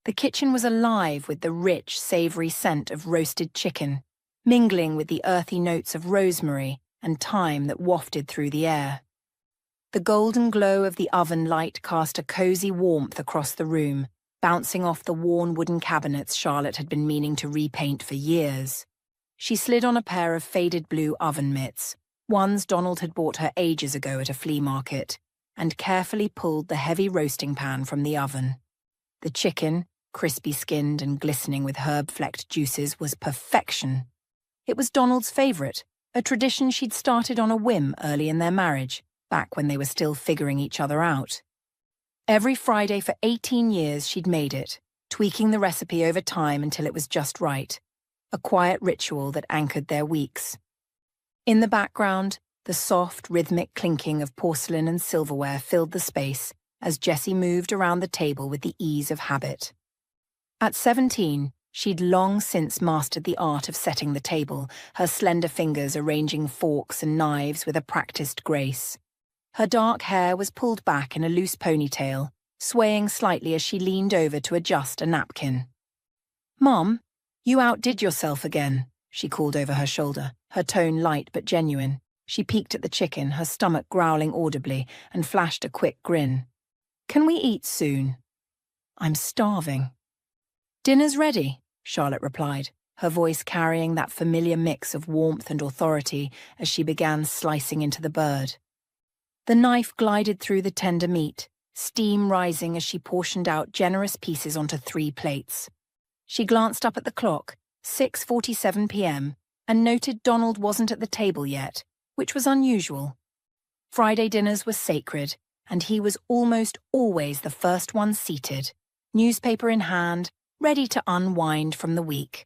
The kitchen was alive with the rich, savory scent of roasted chicken, mingling with the earthy notes of rosemary and thyme that wafted through the air. The golden glow of the oven light cast a cozy warmth across the room, bouncing off the worn wooden cabinets Charlotte had been meaning to repaint for years. She slid on a pair of faded blue oven mitts, ones Donald had bought her ages ago at a flea market, and carefully pulled the heavy roasting pan from the oven. The chicken, crispy-skinned and glistening with herb-flecked juices, was perfection. It was Donald's favourite, a tradition she'd started on a whim early in their marriage, back when they were still figuring each other out. Every Friday for 18 years she'd made it, tweaking the recipe over time until it was just right, a quiet ritual that anchored their weeks. In the background, the soft, rhythmic clinking of porcelain and silverware filled the space as Jessie moved around the table with the ease of habit. At 17, she'd long since mastered the art of setting the table, her slender fingers arranging forks and knives with a practiced grace. Her dark hair was pulled back in a loose ponytail, swaying slightly as she leaned over to adjust a napkin. "Mom, you outdid yourself again," she called over her shoulder, her tone light but genuine. She peeked at the chicken, her stomach growling audibly, and flashed a quick grin. "Can we eat soon?" "I'm starving." "Dinner's ready," Charlotte replied, her voice carrying that familiar mix of warmth and authority as she began slicing into the bird. The knife glided through the tender meat, steam rising as she portioned out generous pieces onto 3 plates. She glanced up at the clock, 6:47 p.m., and noted Donald wasn't at the table yet, which was unusual. Friday dinners were sacred, and he was almost always the first one seated, newspaper in hand, ready to unwind from the week.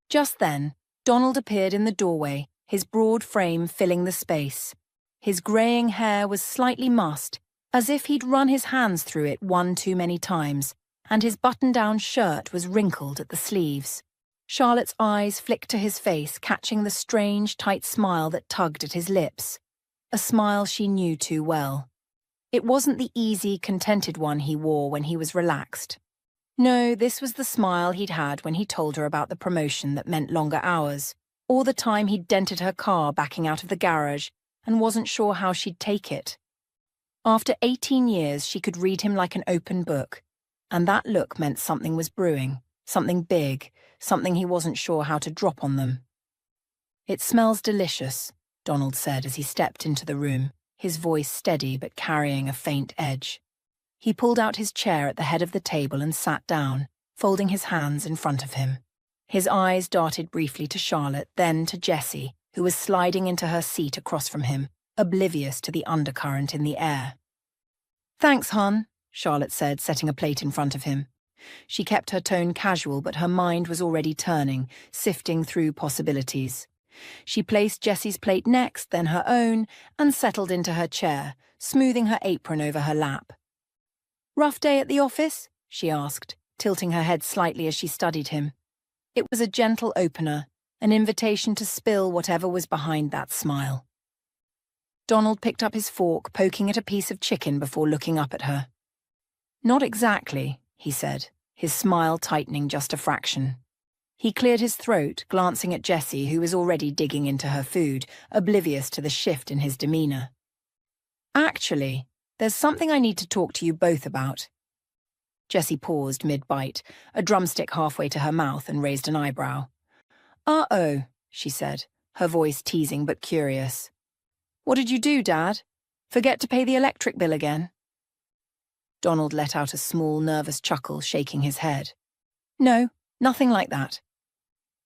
Just then, Donald appeared in the doorway, his broad frame filling the space. His greying hair was slightly mussed, as if he'd run his hands through it one too many times, and his button-down shirt was wrinkled at the sleeves. Charlotte's eyes flicked to his face, catching the strange, tight smile that tugged at his lips. A smile she knew too well. It wasn't the easy, contented one he wore when he was relaxed. No, this was the smile he'd had when he told her about the promotion that meant longer hours, or the time he'd dented her car backing out of the garage and wasn't sure how she'd take it. After 18 years, she could read him like an open book, and that look meant something was brewing, something big, something he wasn't sure how to drop on them. "It smells delicious," Donald said as he stepped into the room, his voice steady but carrying a faint edge. He pulled out his chair at the head of the table and sat down, folding his hands in front of him. His eyes darted briefly to Charlotte, then to Jessie, who was sliding into her seat across from him, oblivious to the undercurrent in the air. "Thanks, hon," Charlotte said, setting a plate in front of him. She kept her tone casual, but her mind was already turning, sifting through possibilities. She placed Jessie's plate next, then her own, and settled into her chair, smoothing her apron over her lap. "Rough day at the office?" she asked, tilting her head slightly as she studied him. It was a gentle opener, an invitation to spill whatever was behind that smile. Donald picked up his fork, poking at a piece of chicken before looking up at her. "Not exactly," he said, his smile tightening just a fraction. He cleared his throat, glancing at Jessie, who was already digging into her food, oblivious to the shift in his demeanour. "Actually, there's something I need to talk to you both about." Jessie paused mid-bite, a drumstick halfway to her mouth, and raised an eyebrow. "Uh-oh," she said, her voice teasing but curious. "What did you do, Dad? Forget to pay the electric bill again?" Donald let out a small, nervous chuckle, shaking his head. "No, nothing like that."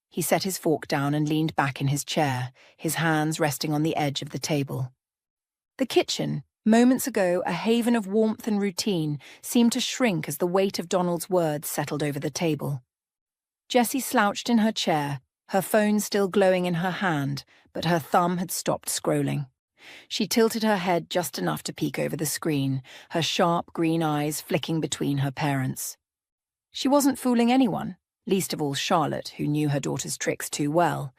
He set his fork down and leaned back in his chair, his hands resting on the edge of the table. The kitchen, moments ago a haven of warmth and routine, seemed to shrink as the weight of Donald's words settled over the table. Jessie slouched in her chair, her phone still glowing in her hand, but her thumb had stopped scrolling. She tilted her head just enough to peek over the screen, her sharp green eyes flicking between her parents. She wasn't fooling anyone, least of all Charlotte, who knew her daughter's tricks too well.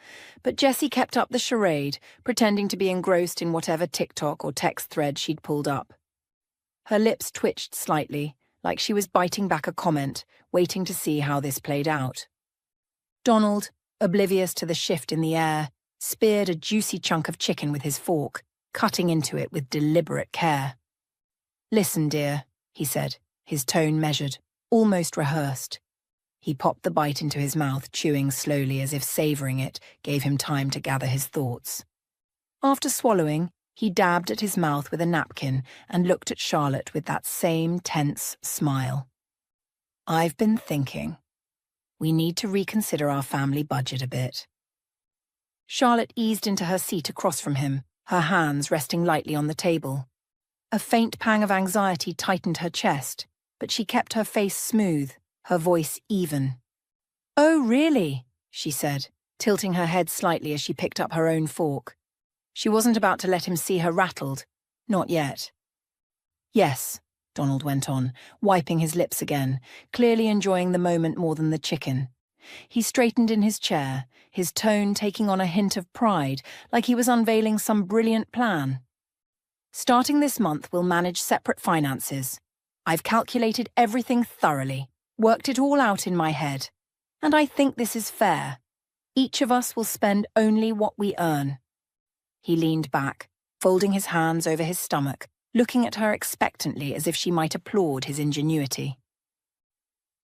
But Jessie kept up the charade, pretending to be engrossed in whatever TikTok or text thread she'd pulled up. Her lips twitched slightly, like she was biting back a comment, waiting to see how this played out. Donald, oblivious to the shift in the air, speared a juicy chunk of chicken with his fork, cutting into it with deliberate care. "Listen, dear," he said, his tone measured, almost rehearsed. He popped the bite into his mouth, chewing slowly as if savouring it gave him time to gather his thoughts. After swallowing, he dabbed at his mouth with a napkin and looked at Charlotte with that same tense smile. "I've been thinking. We need to reconsider our family budget a bit." Charlotte eased into her seat across from him, her hands resting lightly on the table. A faint pang of anxiety tightened her chest, but she kept her face smooth, her voice even. "Oh, really?" she said, tilting her head slightly as she picked up her own fork. She wasn't about to let him see her rattled. Not yet. "Yes," Donald went on, wiping his lips again, clearly enjoying the moment more than the chicken. He straightened in his chair, his tone taking on a hint of pride, like he was unveiling some brilliant plan. "Starting this month, we'll manage separate finances. I've calculated everything thoroughly, worked it all out in my head. And I think this is fair. Each of us will spend only what we earn." He leaned back, folding his hands over his stomach, looking at her expectantly as if she might applaud his ingenuity.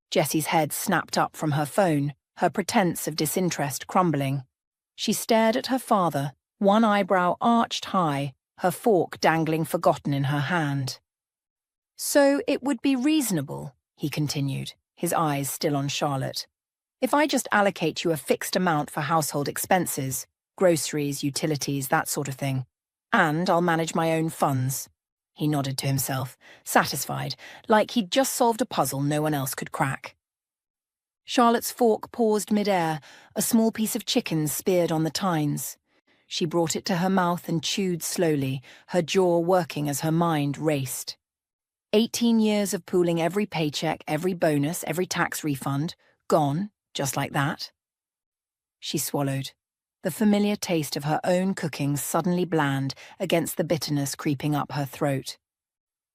Jessie's head snapped up from her phone, her pretense of disinterest crumbling. She stared at her father, one eyebrow arched high, her fork dangling forgotten in her hand. "So it would be reasonable," he continued, his eyes still on Charlotte, "if I just allocate you a fixed amount for household expenses, groceries, utilities, that sort of thing, and I'll manage my own funds." He nodded to himself, satisfied, like he'd just solved a puzzle no one else could crack. Charlotte's fork paused mid-air, a small piece of chicken speared on the tines. She brought it to her mouth and chewed slowly, her jaw working as her mind raced. 18 years of pooling every paycheck, every bonus, every tax refund, gone, just like that. She swallowed, the familiar taste of her own cooking suddenly bland against the bitterness creeping up her throat.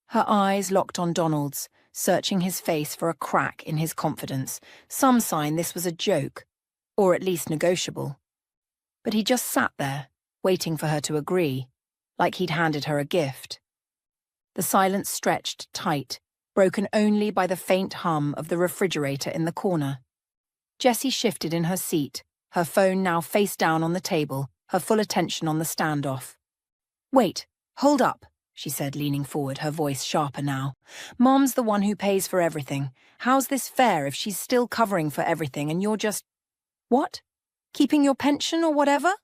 Her eyes locked on Donald's, searching his face for a crack in his confidence, some sign this was a joke, or at least negotiable. But he just sat there, waiting for her to agree, like he'd handed her a gift. The silence stretched tight, broken only by the faint hum of the refrigerator in the corner. Jessie shifted in her seat, her phone now face down on the table, her full attention on the standoff. "Wait, hold up," she said, leaning forward, her voice sharper now. "Mom's the one who pays for everything. How's this fair if she's still covering for everything and you're just... What? Keeping your pension or whatever?"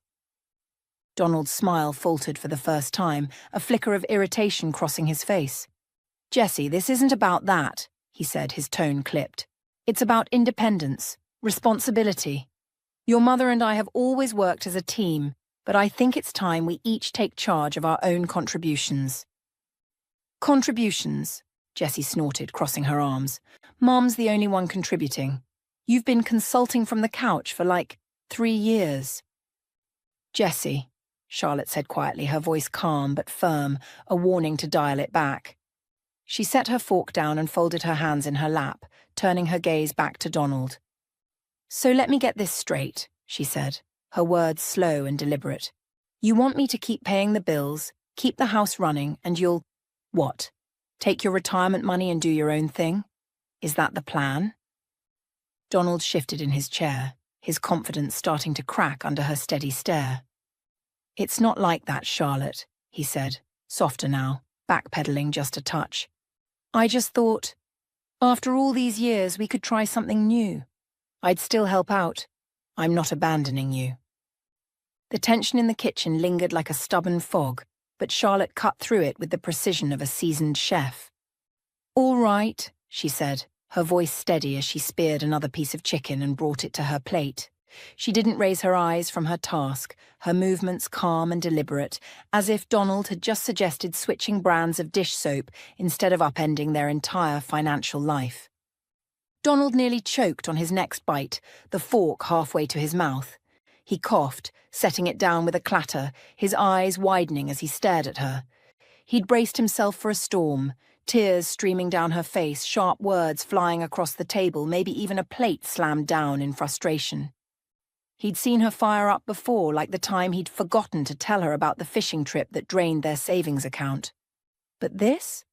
Donald's smile faltered for the first time, a flicker of irritation crossing his face. "Jessie, this isn't about that," he said, his tone clipped. "It's about independence, responsibility. Your mother and I have always worked as a team, but I think it's time we each take charge of our own contributions." "Contributions," Jessie snorted, crossing her arms. "Mom's the only one contributing. You've been consulting from the couch for like 3 years. "Jessie," Charlotte said quietly, her voice calm but firm, a warning to dial it back. She set her fork down and folded her hands in her lap, turning her gaze back to Donald. "So let me get this straight," she said, her words slow and deliberate. "You want me to keep paying the bills, keep the house running, and you'll... what? Take your retirement money and do your own thing? Is that the plan?" Donald shifted in his chair, his confidence starting to crack under her steady stare. "It's not like that, Charlotte," he said, softer now, backpedaling just a touch. "I just thought, after all these years, we could try something new. I'd still help out. I'm not abandoning you." The tension in the kitchen lingered like a stubborn fog, but Charlotte cut through it with the precision of a seasoned chef. "All right," she said, her voice steady as she speared another piece of chicken and brought it to her plate. She didn't raise her eyes from her task, her movements calm and deliberate, as if Donald had just suggested switching brands of dish soap instead of upending their entire financial life. Donald nearly choked on his next bite, the fork halfway to his mouth. He coughed, setting it down with a clatter, his eyes widening as he stared at her. He'd braced himself for a storm, Tears streaming down her face, sharp words flying across the table, maybe even a plate slammed down in frustration. He'd seen her fire up before, like the time he'd forgotten to tell her about the fishing trip that drained their savings account. But this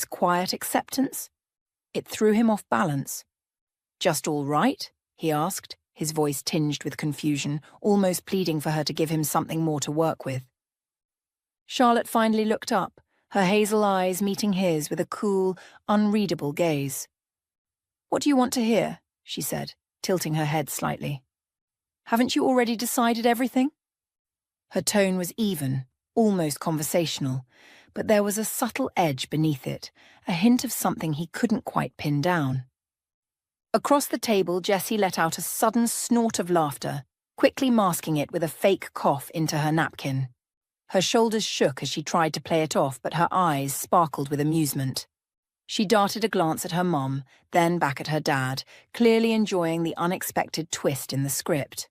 quiet acceptance, it threw him off balance. "Just all right?" he asked, his voice tinged with confusion, almost pleading for her to give him something more to work with. Charlotte finally looked up, her hazel eyes meeting his with a cool, unreadable gaze. "What do you want to hear?" she said, tilting her head slightly. "Haven't you already decided everything?" Her tone was even, almost conversational, but there was a subtle edge beneath it, a hint of something he couldn't quite pin down. Across the table, Jessie let out a sudden snort of laughter, quickly masking it with a fake cough into her napkin. Her shoulders shook as she tried to play it off, but her eyes sparkled with amusement. She darted a glance at her mum, then back at her dad, clearly enjoying the unexpected twist in the script.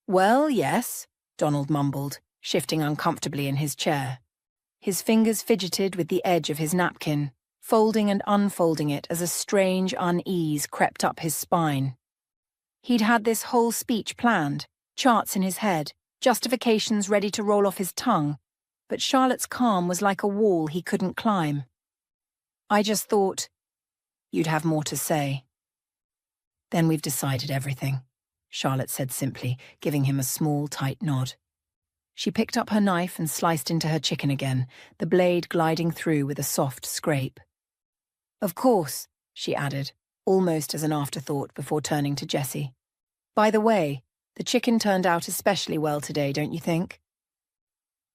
"Well, yes," Donald mumbled, shifting uncomfortably in his chair. His fingers fidgeted with the edge of his napkin, folding and unfolding it as a strange unease crept up his spine. He'd had this whole speech planned, charts in his head, justifications ready to roll off his tongue, but Charlotte's calm was like a wall he couldn't climb. "I just thought you'd have more to say." "Then we've decided everything," Charlotte said simply, giving him a small, tight nod. She picked up her knife and sliced into her chicken again, the blade gliding through with a soft scrape. "Of course," she added, almost as an afterthought before turning to Jessie. "By the way, the chicken turned out especially well today, don't you think?"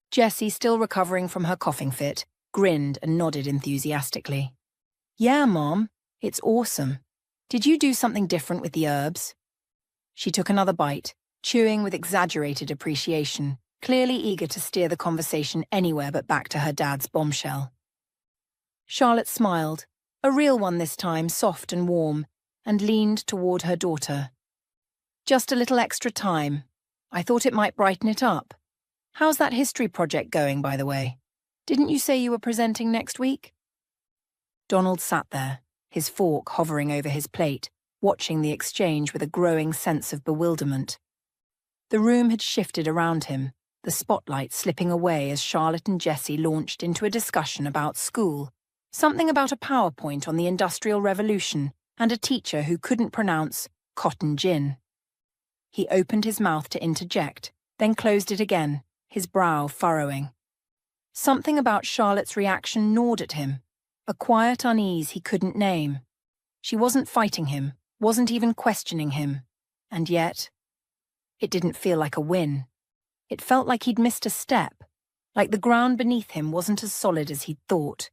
Jessie, still recovering from her coughing fit, grinned and nodded enthusiastically. "Yeah, Mom, it's awesome. Did you do something different with the herbs?" She took another bite, chewing with exaggerated appreciation, clearly eager to steer the conversation anywhere but back to her dad's bombshell. Charlotte smiled, a real one this time, soft and warm, and leaned toward her daughter. "Just a little extra time. I thought it might brighten it up. How's that history project going, by the way? Didn't you say you were presenting next week?" Donald sat there, his fork hovering over his plate, watching the exchange with a growing sense of bewilderment. The room had shifted around him, the spotlight slipping away as Charlotte and Jessie launched into a discussion about school, something about a PowerPoint on the Industrial Revolution and a teacher who couldn't pronounce cotton gin. He opened his mouth to interject, then closed it again, his brow furrowing. Something about Charlotte's reaction gnawed at him, a quiet unease he couldn't name. She wasn't fighting him, wasn't even questioning him, and yet, it didn't feel like a win. It felt like he'd missed a step, like the ground beneath him wasn't as solid as he'd thought.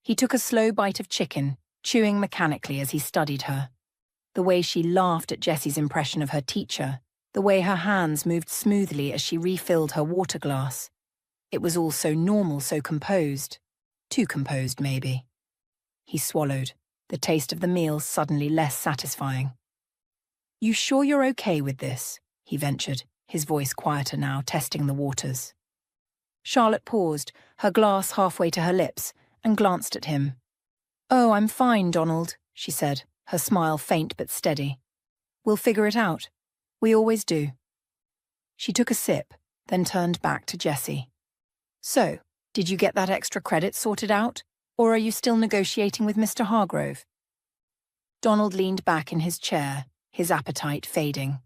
He took a slow bite of chicken, chewing mechanically as he studied her. The way she laughed at Jessie's impression of her teacher, the way her hands moved smoothly as she refilled her water glass. It was all so normal, so composed. Too composed, maybe. He swallowed, the taste of the meal suddenly less satisfying. "You sure you're okay with this?" he ventured, his voice quieter now, testing the waters. Charlotte paused, her glass halfway to her lips, and glanced at him. "Oh, I'm fine, Donald," she said, her smile faint but steady. "We'll figure it out. We always do." She took a sip, then turned back to Jessie. "So, did you get that extra credit sorted out, or are you still negotiating with Mr. Hargrove?" Donald leaned back in his chair, his appetite fading.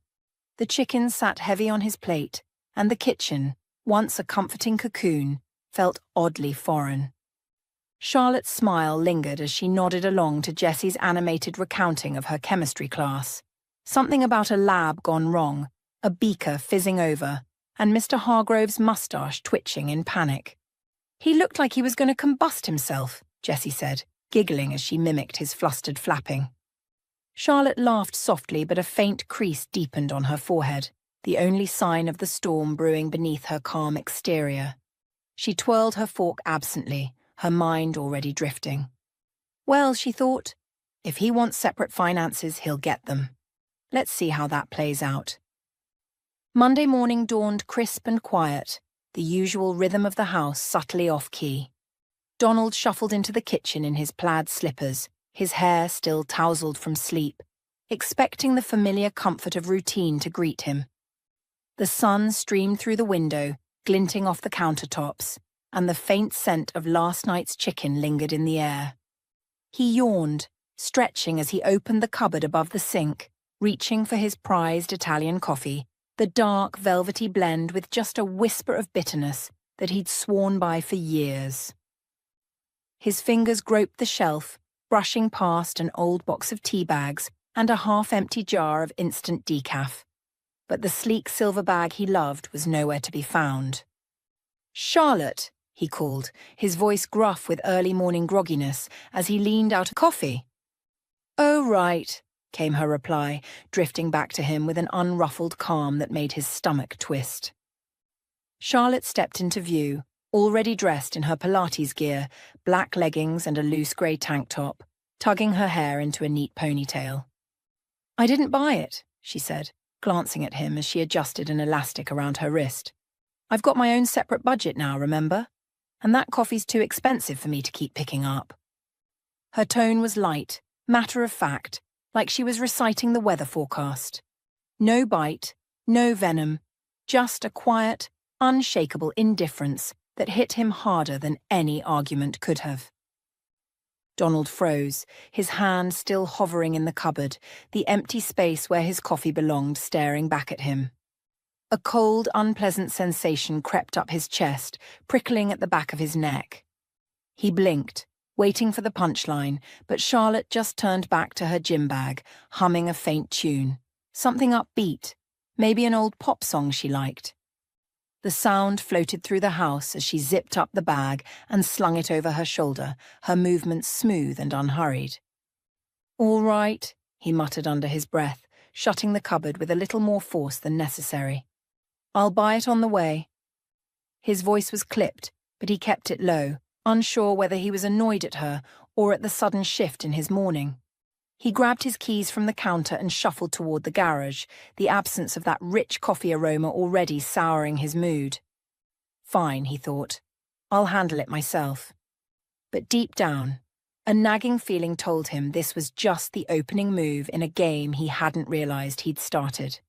The chicken sat heavy on his plate, and the kitchen, once a comforting cocoon, felt oddly foreign. Charlotte's smile lingered as she nodded along to Jessie's animated recounting of her chemistry class. Something about a lab gone wrong, a beaker fizzing over, and Mr. Hargrove's mustache twitching in panic. "He looked like he was going to combust himself," Jessie said, giggling as she mimicked his flustered flapping. Charlotte laughed softly, but a faint crease deepened on her forehead, the only sign of the storm brewing beneath her calm exterior. She twirled her fork absently, her mind already drifting. Well, she thought, if he wants separate finances, he'll get them. Let's see how that plays out. Monday morning dawned crisp and quiet, the usual rhythm of the house subtly off-key. Donald shuffled into the kitchen in his plaid slippers, his hair still tousled from sleep, expecting the familiar comfort of routine to greet him. The sun streamed through the window, glinting off the countertops, and the faint scent of last night's chicken lingered in the air. He yawned, stretching as he opened the cupboard above the sink, reaching for his prized Italian coffee, the dark, velvety blend with just a whisper of bitterness that he'd sworn by for years. His fingers groped the shelf, brushing past an old box of tea bags and a half-empty jar of instant decaf. But the sleek silver bag he loved was nowhere to be found. "Charlotte," he called, his voice gruff with early morning grogginess as he leaned out of coffee. "Oh, right," came her reply, drifting back to him with an unruffled calm that made his stomach twist. Charlotte stepped into view, already dressed in her Pilates gear, black leggings and a loose grey tank top, tugging her hair into a neat ponytail. "I didn't buy it," she said, glancing at him as she adjusted an elastic around her wrist. "I've got my own separate budget now, remember? And that coffee's too expensive for me to keep picking up." Her tone was light, matter of fact, like she was reciting the weather forecast. No bite, no venom, just a quiet, unshakable indifference that hit him harder than any argument could have. Donald froze, his hand still hovering in the cupboard, the empty space where his coffee belonged staring back at him. A cold, unpleasant sensation crept up his chest, prickling at the back of his neck. He blinked, waiting for the punchline, but Charlotte just turned back to her gym bag, humming a faint tune. Something upbeat, maybe an old pop song she liked. The sound floated through the house as she zipped up the bag and slung it over her shoulder, her movements smooth and unhurried. "All right," he muttered under his breath, shutting the cupboard with a little more force than necessary. "I'll buy it on the way." His voice was clipped, but he kept it low, unsure whether he was annoyed at her or at the sudden shift in his morning. He grabbed his keys from the counter and shuffled toward the garage, the absence of that rich coffee aroma already souring his mood. Fine, he thought. I'll handle it myself. But deep down, a nagging feeling told him this was just the opening move in a game he hadn't realized he'd started.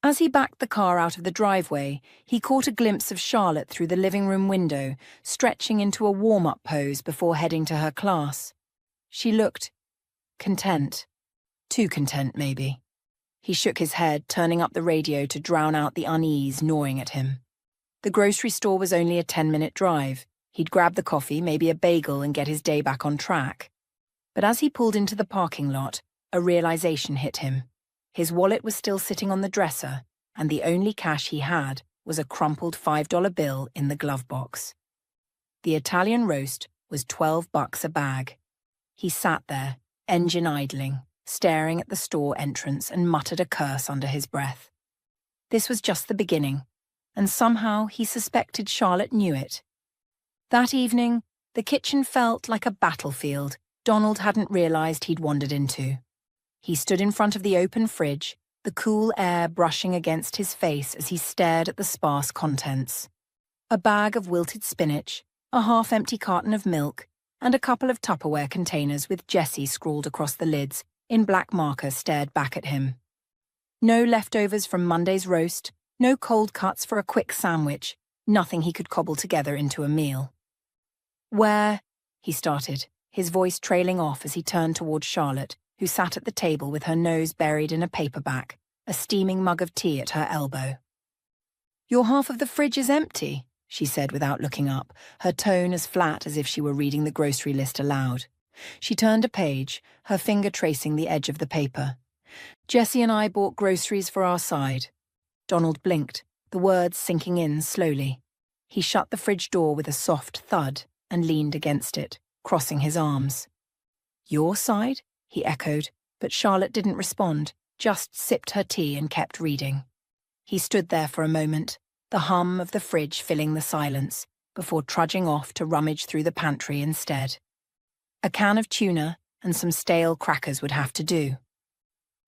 As he backed the car out of the driveway, he caught a glimpse of Charlotte through the living room window, stretching into a warm-up pose before heading to her class. She looked content. Too content, maybe. He shook his head, turning up the radio to drown out the unease gnawing at him. The grocery store was only a 10-minute drive. He'd grab the coffee, maybe a bagel, and get his day back on track. But as he pulled into the parking lot, a realization hit him. His wallet was still sitting on the dresser, and the only cash he had was a crumpled $5 bill in the glove box. The Italian roast was $12 a bag. He sat there, engine idling, staring at the store entrance and muttered a curse under his breath. This was just the beginning, and somehow he suspected Charlotte knew it. That evening, the kitchen felt like a battlefield Donald hadn't realized he'd wandered into. He stood in front of the open fridge, the cool air brushing against his face as he stared at the sparse contents. A bag of wilted spinach, a half-empty carton of milk, and a couple of Tupperware containers with Jessie scrawled across the lids in black marker stared back at him. No leftovers from Monday's roast, no cold cuts for a quick sandwich, nothing he could cobble together into a meal. "Where?" he started, his voice trailing off as he turned toward Charlotte, who sat at the table with her nose buried in a paperback, a steaming mug of tea at her elbow. "Your half of the fridge is empty," she said without looking up, her tone as flat as if she were reading the grocery list aloud. She turned a page, her finger tracing the edge of the paper. "Jessie and I bought groceries for our side." Donald blinked, the words sinking in slowly. He shut the fridge door with a soft thud and leaned against it, crossing his arms. "Your side?" he echoed, but Charlotte didn't respond, just sipped her tea and kept reading. He stood there for a moment, the hum of the fridge filling the silence, before trudging off to rummage through the pantry instead. A can of tuna and some stale crackers would have to do.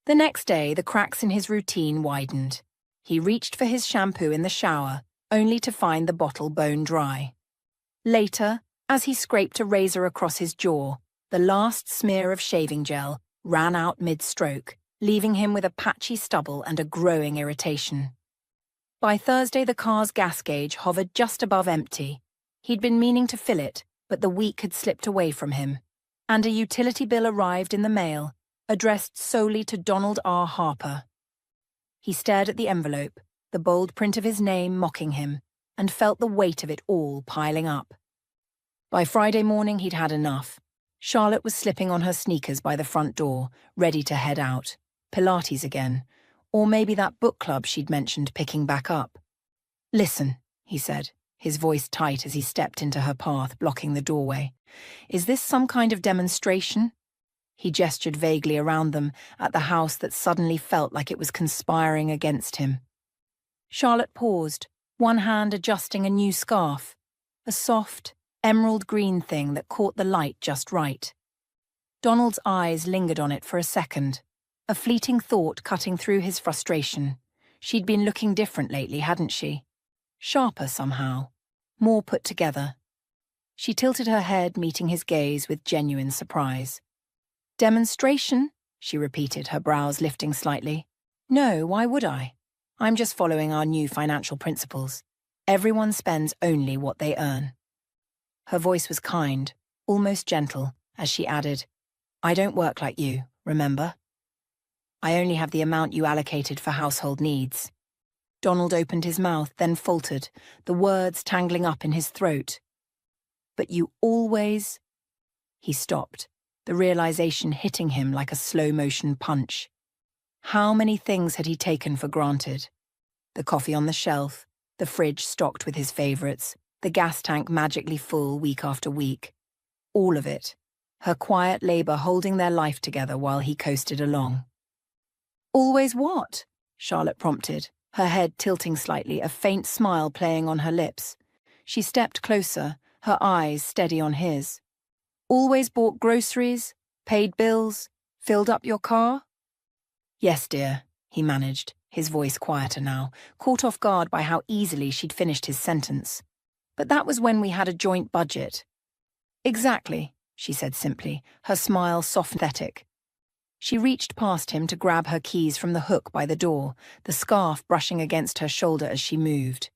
The next day, the cracks in his routine widened. He reached for his shampoo in the shower, only to find the bottle bone dry. Later, As he scraped a razor across his jaw, the last smear of shaving gel ran out mid-stroke, leaving him with a patchy stubble and a growing irritation. By Thursday, the car's gas gauge hovered just above empty. He'd been meaning to fill it, but the week had slipped away from him, and a utility bill arrived in the mail, addressed solely to Donald R. Harper. He stared at the envelope, the bold print of his name mocking him, and felt the weight of it all piling up. By Friday morning, he'd had enough. Charlotte was slipping on her sneakers by the front door, ready to head out. Pilates again, or maybe that book club she'd mentioned picking back up. "Listen," he said, his voice tight as he stepped into her path, blocking the doorway. "Is this some kind of demonstration?" He gestured vaguely around them at the house that suddenly felt like it was conspiring against him. Charlotte paused, one hand adjusting a new scarf, a soft, emerald green thing that caught the light just right. Donald's eyes lingered on it for a second, a fleeting thought cutting through his frustration. She'd been looking different lately, hadn't she? Sharper somehow, more put together. She tilted her head, meeting his gaze with genuine surprise. "Demonstration?" she repeated, her brows lifting slightly. "No, why would I? I'm just following our new financial principles. Everyone spends only what they earn." Her voice was kind, almost gentle, as she added, "I don't work like you, remember? I only have the amount you allocated for household needs." Donald opened his mouth, then faltered, the words tangling up in his throat. "But you always—" He stopped, the realization hitting him like a slow-motion punch. How many things had he taken for granted? The coffee on the shelf, the fridge stocked with his favorites, the gas tank magically full week after week. All of it. Her quiet labor holding their life together while he coasted along. "Always what?" Charlotte prompted, her head tilting slightly, a faint smile playing on her lips. She stepped closer, her eyes steady on his. "Always bought groceries, paid bills, filled up your car?" "Yes, dear," he managed, his voice quieter now, caught off guard by how easily she'd finished his sentence. "But that was when we had a joint budget." "Exactly," she said simply, her smile soft-pathetic. She reached past him to grab her keys from the hook by the door, the scarf brushing against her shoulder as she moved.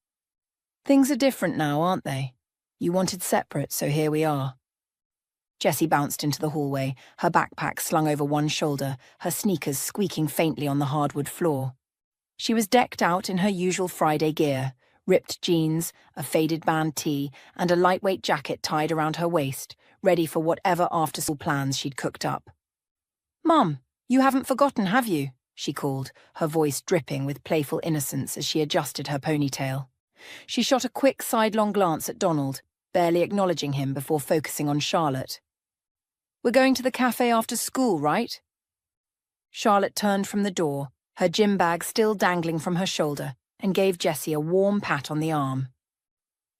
"Things are different now, aren't they? You wanted separate, so here we are." Jessie bounced into the hallway, her backpack slung over one shoulder, her sneakers squeaking faintly on the hardwood floor. She was decked out in her usual Friday gear, ripped jeans, a faded band tee, and a lightweight jacket tied around her waist, ready for whatever after-school plans she'd cooked up. "Mum, you haven't forgotten, have you?" she called, her voice dripping with playful innocence as she adjusted her ponytail. She shot a quick sidelong glance at Donald, barely acknowledging him before focusing on Charlotte. "We're going to the cafe after school, right?" Charlotte turned from the door, her gym bag still dangling from her shoulder, and gave Jessie a warm pat on the arm.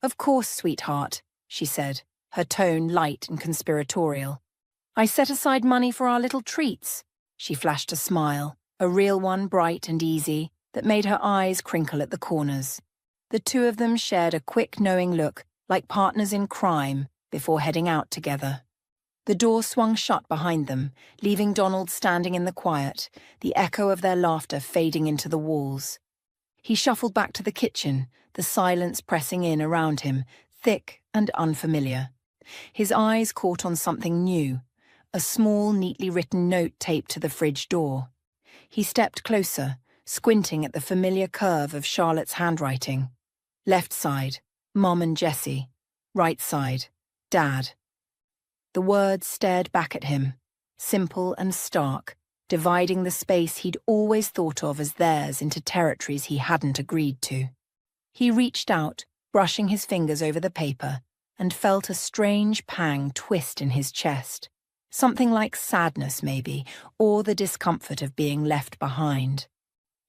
"Of course, sweetheart," she said, her tone light and conspiratorial. "I set aside money for our little treats." She flashed a smile, a real one, bright and easy, that made her eyes crinkle at the corners. The two of them shared a quick, knowing look, like partners in crime, before heading out together. The door swung shut behind them, leaving Donald standing in the quiet, the echo of their laughter fading into the walls. He shuffled back to the kitchen, the silence pressing in around him, thick and unfamiliar. His eyes caught on something new, a small, neatly written note taped to the fridge door. He stepped closer, squinting at the familiar curve of Charlotte's handwriting. Left side, Mom and Jessie. Right side, Dad. The words stared back at him, simple and stark, dividing the space he'd always thought of as theirs into territories he hadn't agreed to. He reached out, brushing his fingers over the paper, and felt a strange pang twist in his chest. Something like sadness, maybe, or the discomfort of being left behind.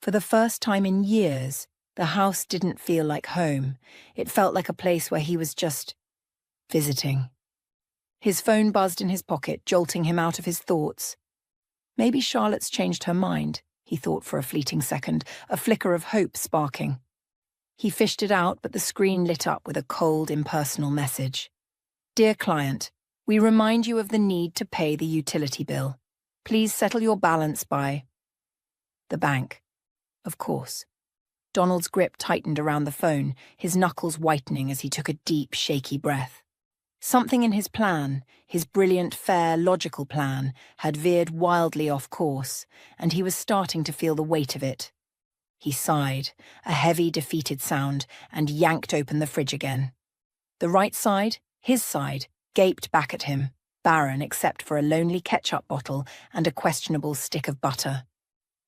For the first time in years, the house didn't feel like home. It felt like a place where he was just visiting. His phone buzzed in his pocket, jolting him out of his thoughts. Maybe Charlotte's changed her mind, he thought for a fleeting second, a flicker of hope sparking. He fished it out, but the screen lit up with a cold, impersonal message. Dear client, we remind you of the need to pay the utility bill. Please settle your balance by... The bank. Of course. Donald's grip tightened around the phone, his knuckles whitening as he took a deep, shaky breath. Something in his plan, his brilliant, fair, logical plan, had veered wildly off course, and he was starting to feel the weight of it. He sighed, a heavy, defeated sound, and yanked open the fridge again. The right side, his side, gaped back at him, barren except for a lonely ketchup bottle and a questionable stick of butter.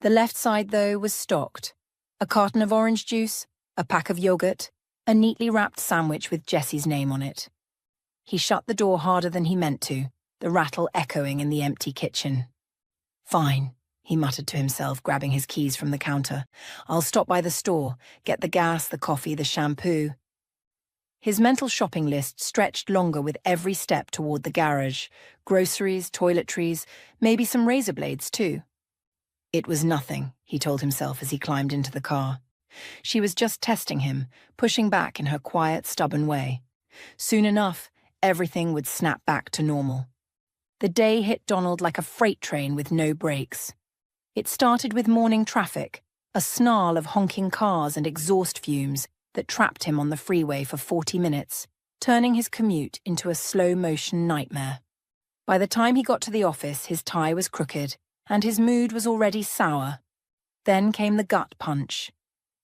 The left side, though, was stocked. A carton of orange juice, a pack of yogurt, a neatly wrapped sandwich with Jessie's name on it. He shut the door harder than he meant to, the rattle echoing in the empty kitchen. Fine, he muttered to himself, grabbing his keys from the counter. I'll stop by the store, get the gas, the coffee, the shampoo. His mental shopping list stretched longer with every step toward the garage. Groceries, toiletries, maybe some razor blades too. It was nothing, he told himself as he climbed into the car. She was just testing him, pushing back in her quiet, stubborn way. Soon enough, everything would snap back to normal. The day hit Donald like a freight train with no brakes. It started with morning traffic, a snarl of honking cars and exhaust fumes that trapped him on the freeway for 40 minutes, turning his commute into a slow-motion nightmare. By the time he got to the office, his tie was crooked, and his mood was already sour. Then came the gut punch.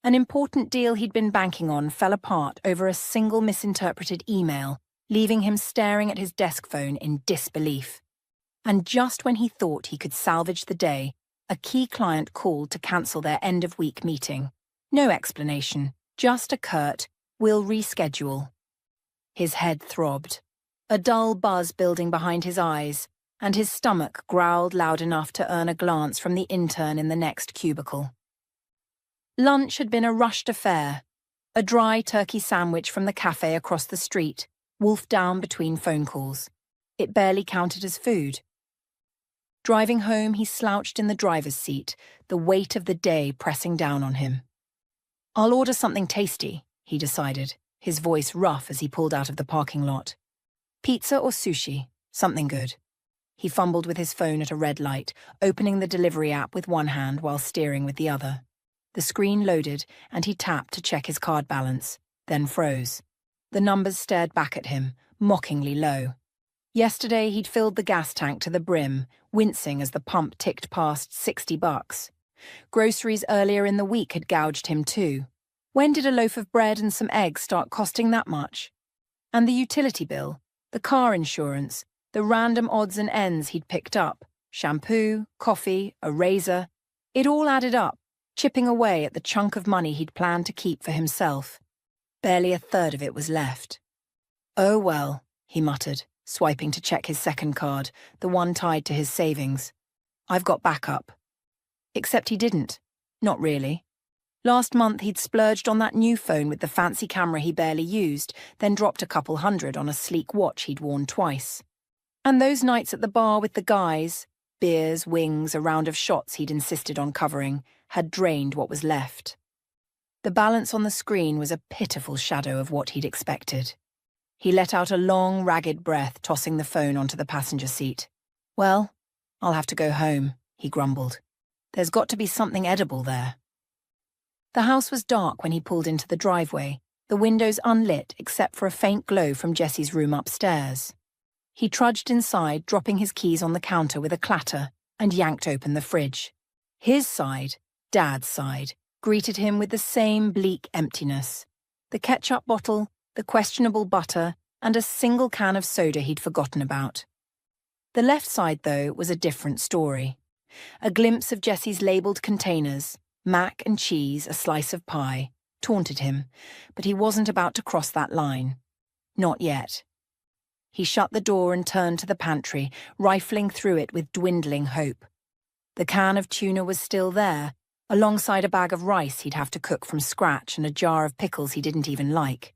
An important deal he'd been banking on fell apart over a single misinterpreted email, leaving him staring at his desk phone in disbelief. And just when he thought he could salvage the day, a key client called to cancel their end-of-week meeting. No explanation, just a curt, "We'll reschedule." His head throbbed, a dull buzz building behind his eyes, and his stomach growled loud enough to earn a glance from the intern in the next cubicle. Lunch had been a rushed affair, a dry turkey sandwich from the cafe across the street, wolfed down between phone calls. It barely counted as food. Driving home, he slouched in the driver's seat, the weight of the day pressing down on him. I'll order something tasty, he decided, his voice rough as he pulled out of the parking lot. Pizza or sushi, something good. He fumbled with his phone at a red light, opening the delivery app with one hand while steering with the other. The screen loaded, and he tapped to check his card balance, then froze. The numbers stared back at him, mockingly low. Yesterday he'd filled the gas tank to the brim, wincing as the pump ticked past $60. Groceries earlier in the week had gouged him too. When did a loaf of bread and some eggs start costing that much? And the utility bill, the car insurance, the random odds and ends he'd picked up, shampoo, coffee, a razor, it all added up, chipping away at the chunk of money he'd planned to keep for himself. Barely a third of it was left. Oh well, he muttered, swiping to check his second card, the one tied to his savings. I've got backup. Except he didn't. Not really. Last month he'd splurged on that new phone with the fancy camera he barely used, then dropped a couple $100 on a sleek watch he'd worn twice. And those nights at the bar with the guys, beers, wings, a round of shots he'd insisted on covering, had drained what was left. The balance on the screen was a pitiful shadow of what he'd expected. He let out a long, ragged breath, tossing the phone onto the passenger seat. Well, I'll have to go home, he grumbled. There's got to be something edible there. The house was dark when he pulled into the driveway, the windows unlit except for a faint glow from Jessie's room upstairs. He trudged inside, dropping his keys on the counter with a clatter, and yanked open the fridge. His side, Dad's side, greeted him with the same bleak emptiness. The ketchup bottle, the questionable butter, and a single can of soda he'd forgotten about. The left side, though, was a different story. A glimpse of Jessie's labelled containers, mac and cheese, a slice of pie, taunted him, but he wasn't about to cross that line. Not yet. He shut the door and turned to the pantry, rifling through it with dwindling hope. The can of tuna was still there, alongside a bag of rice he'd have to cook from scratch and a jar of pickles he didn't even like.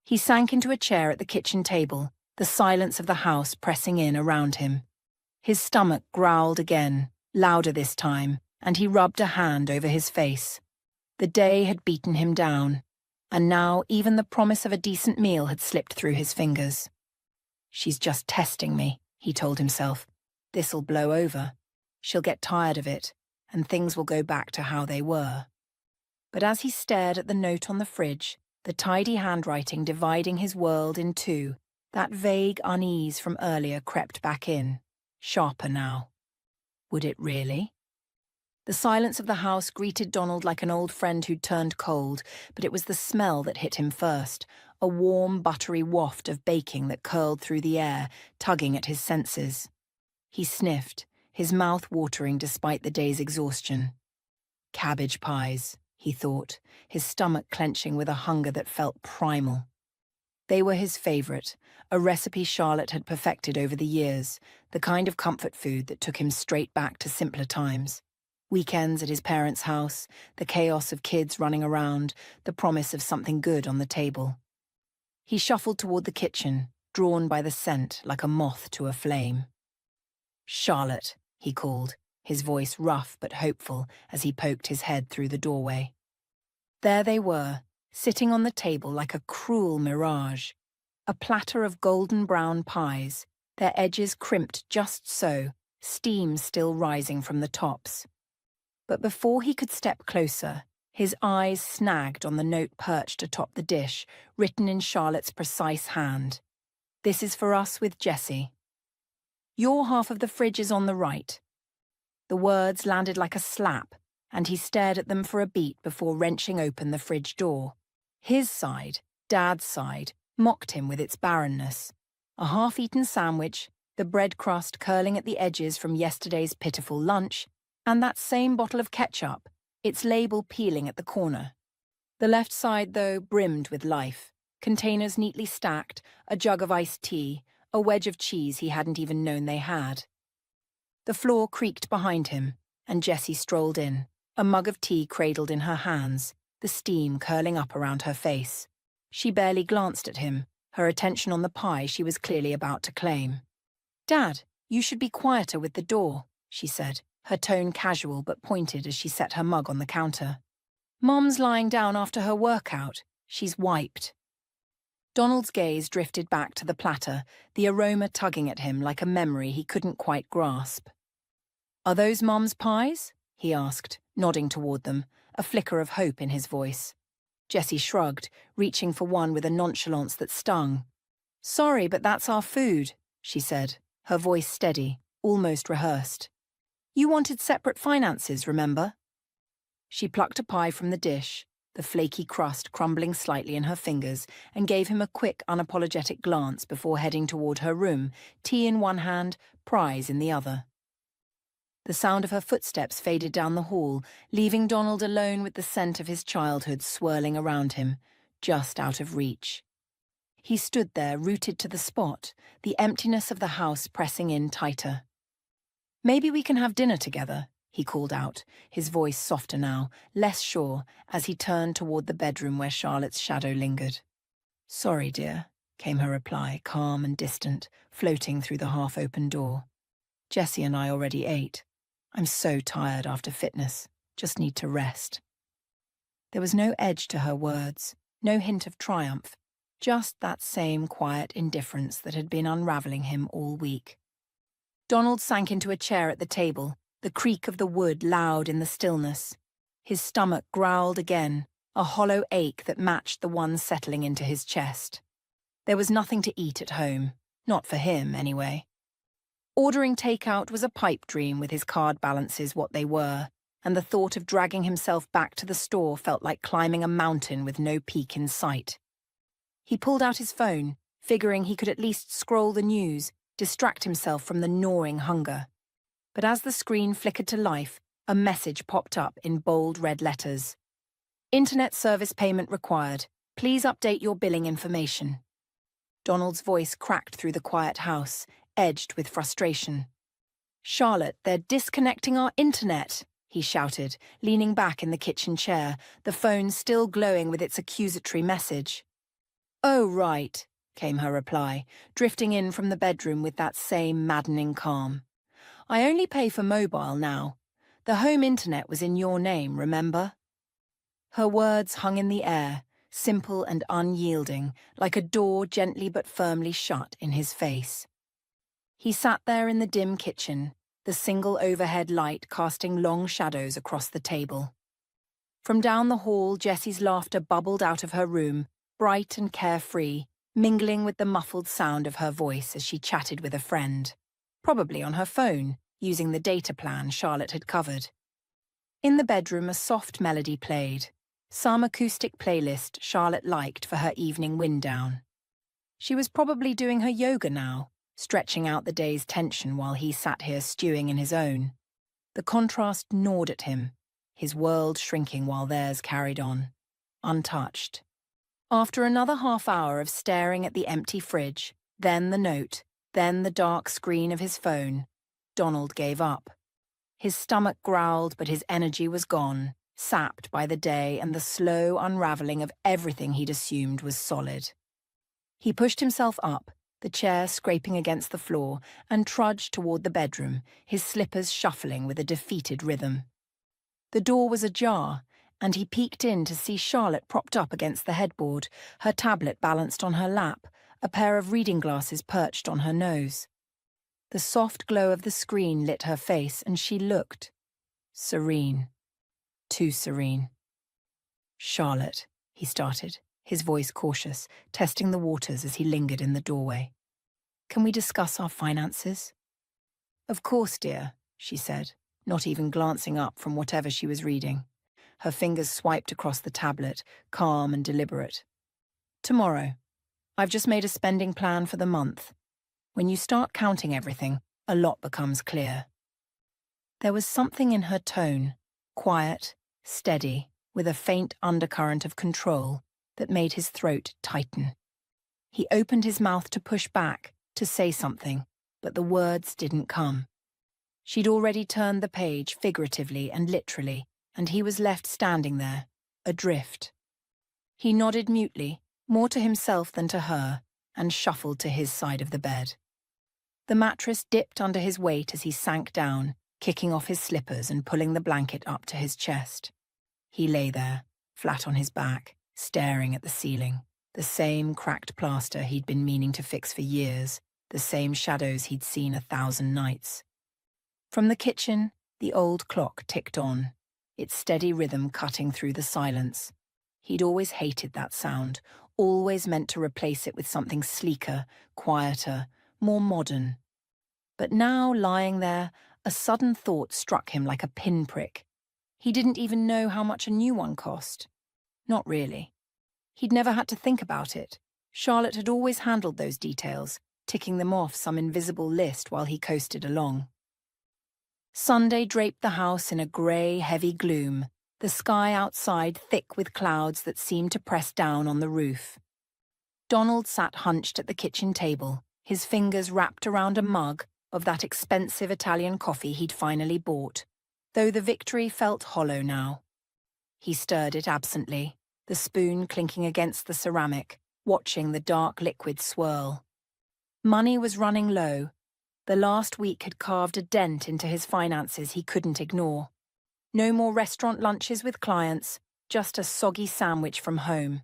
He sank into a chair at the kitchen table, the silence of the house pressing in around him. His stomach growled again, louder this time, and he rubbed a hand over his face. The day had beaten him down, and now even the promise of a decent meal had slipped through his fingers. She's just testing me, he told himself. This'll blow over. She'll get tired of it, and things will go back to how they were. But as he stared at the note on the fridge, the tidy handwriting dividing his world in two, that vague unease from earlier crept back in, sharper now. Would it really? The silence of the house greeted Donald like an old friend who'd turned cold, but it was the smell that hit him first, a warm, buttery waft of baking that curled through the air, tugging at his senses. He sniffed, his mouth watering despite the day's exhaustion. Cabbage pies, he thought, his stomach clenching with a hunger that felt primal. They were his favourite, a recipe Charlotte had perfected over the years, the kind of comfort food that took him straight back to simpler times. Weekends at his parents' house, the chaos of kids running around, the promise of something good on the table. He shuffled toward the kitchen, drawn by the scent like a moth to a flame. "Charlotte," he called, his voice rough but hopeful as he poked his head through the doorway. There they were, sitting on the table like a cruel mirage. A platter of golden brown pies, their edges crimped just so, steam still rising from the tops. But before he could step closer, his eyes snagged on the note perched atop the dish, written in Charlotte's precise hand. "This is for us with Jessie. Your half of the fridge is on the right." The words landed like a slap, and he stared at them for a beat before wrenching open the fridge door. His side, Dad's side, mocked him with its barrenness. A half-eaten sandwich, the bread crust curling at the edges from yesterday's pitiful lunch, and that same bottle of ketchup, its label peeling at the corner. The left side, though, brimmed with life. Containers neatly stacked, a jug of iced tea, a wedge of cheese he hadn't even known they had. The floor creaked behind him, and Jessie strolled in, a mug of tea cradled in her hands, the steam curling up around her face. She barely glanced at him, her attention on the pie she was clearly about to claim. "Dad, you should be quieter with the door," she said, her tone casual but pointed as she set her mug on the counter. "Mom's lying down after her workout. She's wiped." Donald's gaze drifted back to the platter, the aroma tugging at him like a memory he couldn't quite grasp. "Are those Mom's pies?" he asked, nodding toward them, a flicker of hope in his voice. Jessie shrugged, reaching for one with a nonchalance that stung. "Sorry, but that's our food," she said, her voice steady, almost rehearsed. "You wanted separate finances, remember?" She plucked a pie from the dish, the flaky crust crumbling slightly in her fingers, and gave him a quick, unapologetic glance before heading toward her room, tea in one hand, prize in the other. The sound of her footsteps faded down the hall, leaving Donald alone with the scent of his childhood swirling around him, just out of reach. He stood there, rooted to the spot, the emptiness of the house pressing in tighter. "Maybe we can have dinner together," he called out, his voice softer now, less sure, as he turned toward the bedroom where Charlotte's shadow lingered. "Sorry, dear," came her reply, calm and distant, floating through the half-open door. "Jessie and I already ate. I'm so tired after fitness, just need to rest." There was no edge to her words, no hint of triumph, just that same quiet indifference that had been unraveling him all week. Donald sank into a chair at the table, the creak of the wood loud in the stillness. His stomach growled again, a hollow ache that matched the one settling into his chest. There was nothing to eat at home, not for him, anyway. Ordering takeout was a pipe dream with his card balances what they were, and the thought of dragging himself back to the store felt like climbing a mountain with no peak in sight. He pulled out his phone, figuring he could at least scroll the news, distract himself from the gnawing hunger. But as the screen flickered to life, a message popped up in bold red letters. "Internet service payment required. Please update your billing information." Donald's voice cracked through the quiet house, edged with frustration. "Charlotte, they're disconnecting our internet," he shouted, leaning back in the kitchen chair, the phone still glowing with its accusatory message. "Oh, right," came her reply, drifting in from the bedroom with that same maddening calm. "I only pay for mobile now. The home internet was in your name, remember?" Her words hung in the air, simple and unyielding, like a door gently but firmly shut in his face. He sat there in the dim kitchen, the single overhead light casting long shadows across the table. From down the hall, Jessie's laughter bubbled out of her room, bright and carefree, mingling with the muffled sound of her voice as she chatted with a friend, probably on her phone, using the data plan Charlotte had covered. In the bedroom, a soft melody played, some acoustic playlist Charlotte liked for her evening wind down. She was probably doing her yoga now, stretching out the day's tension while he sat here stewing in his own. The contrast gnawed at him, his world shrinking while theirs carried on, untouched. After another half hour of staring at the empty fridge, then the note, then the dark screen of his phone, Donald gave up. His stomach growled, but his energy was gone, sapped by the day and the slow unraveling of everything he'd assumed was solid. He pushed himself up, the chair scraping against the floor, and trudged toward the bedroom, his slippers shuffling with a defeated rhythm. The door was ajar, and he peeked in to see Charlotte propped up against the headboard, her tablet balanced on her lap, a pair of reading glasses perched on her nose. The soft glow of the screen lit her face, and she looked serene. Too serene. "Charlotte," he started, his voice cautious, testing the waters as he lingered in the doorway. "Can we discuss our finances?" "Of course, dear," she said, not even glancing up from whatever she was reading. Her fingers swiped across the tablet, calm and deliberate. "Tomorrow. I've just made a spending plan for the month. When you start counting everything, a lot becomes clear." There was something in her tone, quiet, steady, with a faint undercurrent of control, that made his throat tighten. He opened his mouth to push back, to say something, but the words didn't come. She'd already turned the page figuratively and literally, and he was left standing there, adrift. He nodded mutely, more to himself than to her, and shuffled to his side of the bed. The mattress dipped under his weight as he sank down, kicking off his slippers and pulling the blanket up to his chest. He lay there, flat on his back, staring at the ceiling, the same cracked plaster he'd been meaning to fix for years, the same shadows he'd seen 1,000 nights. From the kitchen, the old clock ticked on, its steady rhythm cutting through the silence. He'd always hated that sound, always meant to replace it with something sleeker, quieter, more modern. But now, lying there, a sudden thought struck him like a pinprick. He didn't even know how much a new one cost. Not really. He'd never had to think about it. Charlotte had always handled those details, ticking them off some invisible list while he coasted along. Sunday draped the house in a grey, heavy gloom, the sky outside thick with clouds that seemed to press down on the roof. Donald sat hunched at the kitchen table, his fingers wrapped around a mug of that expensive Italian coffee he'd finally bought, though the victory felt hollow now. He stirred it absently, the spoon clinking against the ceramic, watching the dark liquid swirl. Money was running low. The last week had carved a dent into his finances he couldn't ignore. No more restaurant lunches with clients, just a soggy sandwich from home.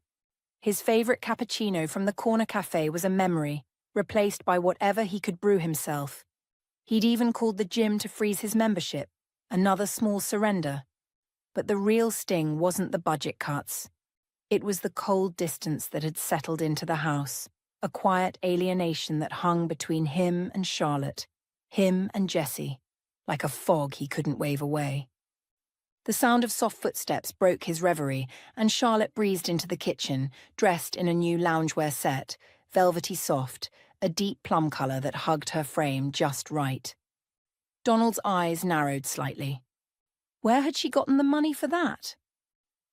His favourite cappuccino from the corner cafe was a memory, replaced by whatever he could brew himself. He'd even called the gym to freeze his membership, another small surrender. But the real sting wasn't the budget cuts. It was the cold distance that had settled into the house, a quiet alienation that hung between him and Charlotte, him and Jessie, like a fog he couldn't wave away. The sound of soft footsteps broke his reverie, and Charlotte breezed into the kitchen, dressed in a new loungewear set, velvety soft, a deep plum colour that hugged her frame just right. Donald's eyes narrowed slightly. Where had she gotten the money for that?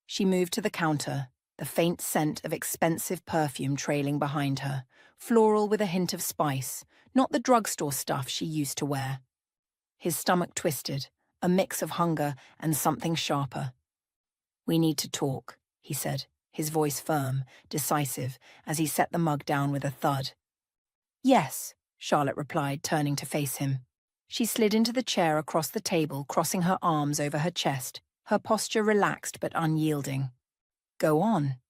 She moved to the counter, the faint scent of expensive perfume trailing behind her, floral with a hint of spice, not the drugstore stuff she used to wear. His stomach twisted, a mix of hunger and something sharper. "We need to talk," he said, his voice firm, decisive, as he set the mug down with a thud. "Yes," Charlotte replied, turning to face him. She slid into the chair across the table, crossing her arms over her chest, her posture relaxed but unyielding. "Go on."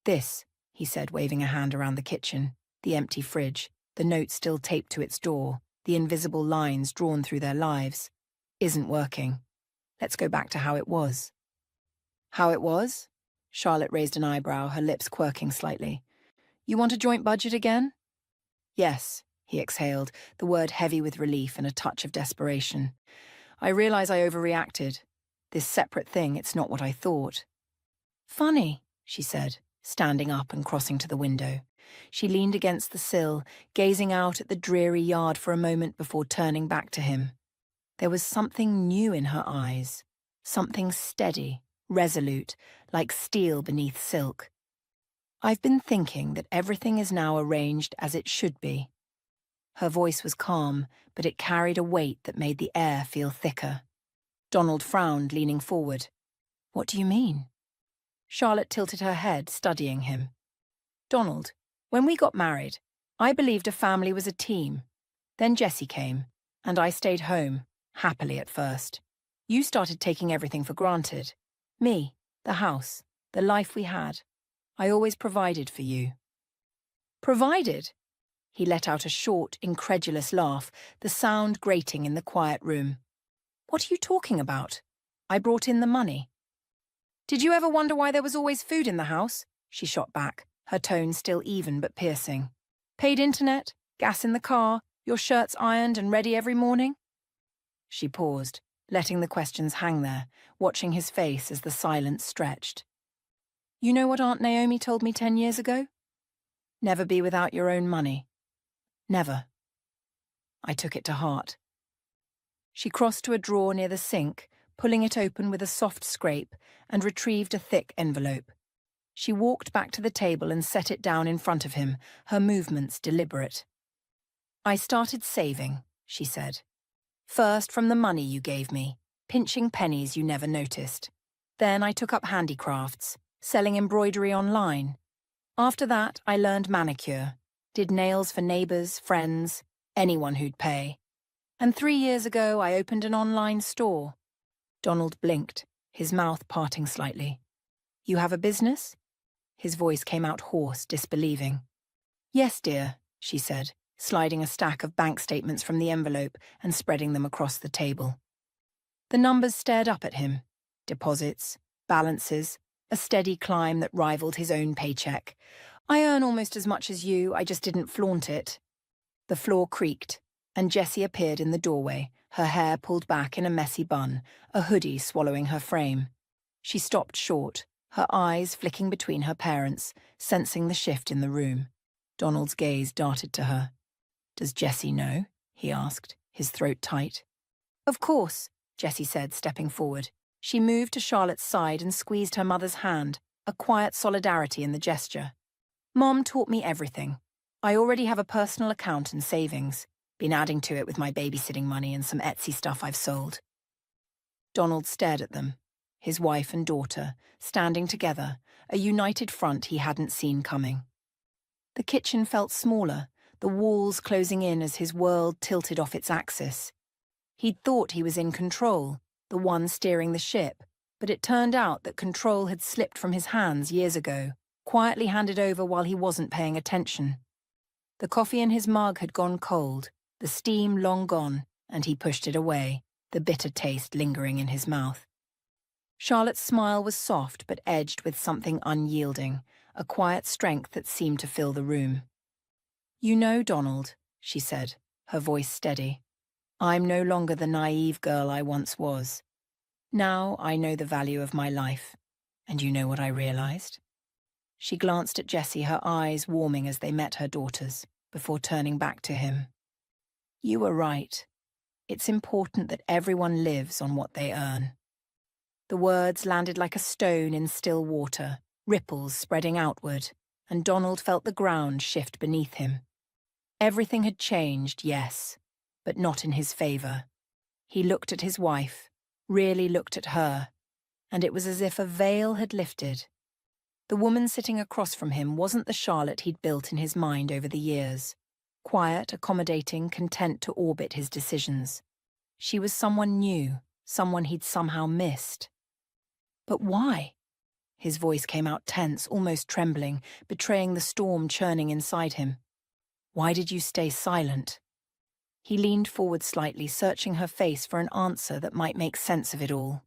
This, he said, waving a hand around the kitchen, the empty fridge, the note still taped to its door, the invisible lines drawn through their lives, isn't working. Let's go back to how it was. How it was? Charlotte raised an eyebrow, her lips quirking slightly. You want a joint budget again? Yes, he exhaled, the word heavy with relief and a touch of desperation. I realize I overreacted. This separate thing, it's not what I thought. Funny, she said, standing up and crossing to the window. She leaned against the sill, gazing out at the dreary yard for a moment before turning back to him. There was something new in her eyes, something steady, resolute, like steel beneath silk. I've been thinking that everything is now arranged as it should be. Her voice was calm, but it carried a weight that made the air feel thicker. Donald frowned, leaning forward. What do you mean? Charlotte tilted her head, studying him. Donald, when we got married, I believed a family was a team. Then Jessie came, and I stayed home, happily at first. You started taking everything for granted. Me, the house, the life we had. I always provided for you. Provided? He let out a short, incredulous laugh, the sound grating in the quiet room. What are you talking about? I brought in the money. Did you ever wonder why there was always food in the house? She shot back, her tone still even but piercing. Paid internet, gas in the car, your shirts ironed and ready every morning? She paused, letting the questions hang there, watching his face as the silence stretched. You know what Aunt Naomi told me 10 years ago? Never be without your own money. Never. I took it to heart. She crossed to a drawer near the sink, pulling it open with a soft scrape, and retrieved a thick envelope. She walked back to the table and set it down in front of him, her movements deliberate. I started saving, she said. First from the money you gave me, pinching pennies you never noticed. Then I took up handicrafts, selling embroidery online. After that, I learned manicure, did nails for neighbours, friends, anyone who'd pay. And 3 years ago, I opened an online store. Donald blinked, his mouth parting slightly. You have a business? His voice came out hoarse, disbelieving. Yes, dear, she said, sliding a stack of bank statements from the envelope and spreading them across the table. The numbers stared up at him. Deposits, balances, a steady climb that rivaled his own paycheck. I earn almost as much as you, I just didn't flaunt it. The floor creaked, and Jessie appeared in the doorway, her hair pulled back in a messy bun, a hoodie swallowing her frame. She stopped short, her eyes flicking between her parents, sensing the shift in the room. Donald's gaze darted to her. Does Jessie know? He asked, his throat tight. Of course, Jessie said, stepping forward. She moved to Charlotte's side and squeezed her mother's hand, a quiet solidarity in the gesture. Mom taught me everything. I already have a personal account and savings. Been adding to it with my babysitting money and some Etsy stuff I've sold. Donald stared at them, his wife and daughter, standing together, a united front he hadn't seen coming. The kitchen felt smaller, the walls closing in as his world tilted off its axis. He'd thought he was in control, the one steering the ship, but it turned out that control had slipped from his hands years ago, quietly handed over while he wasn't paying attention. The coffee in his mug had gone cold, the steam long gone, and he pushed it away, the bitter taste lingering in his mouth. Charlotte's smile was soft but edged with something unyielding, a quiet strength that seemed to fill the room. You know, Donald, she said, her voice steady, I'm no longer the naive girl I once was. Now I know the value of my life. And you know what I realized? She glanced at Jessie, her eyes warming as they met her daughter's, before turning back to him. You were right. It's important that everyone lives on what they earn. The words landed like a stone in still water, ripples spreading outward, and Donald felt the ground shift beneath him. Everything had changed, yes, but not in his favor. He looked at his wife, really looked at her, and it was as if a veil had lifted. The woman sitting across from him wasn't the Charlotte he'd built in his mind over the years. Quiet, accommodating, content to orbit his decisions. She was someone new, someone he'd somehow missed. But why? His voice came out tense, almost trembling, betraying the storm churning inside him. "Why did you stay silent?" He leaned forward slightly, searching her face for an answer that might make sense of it all.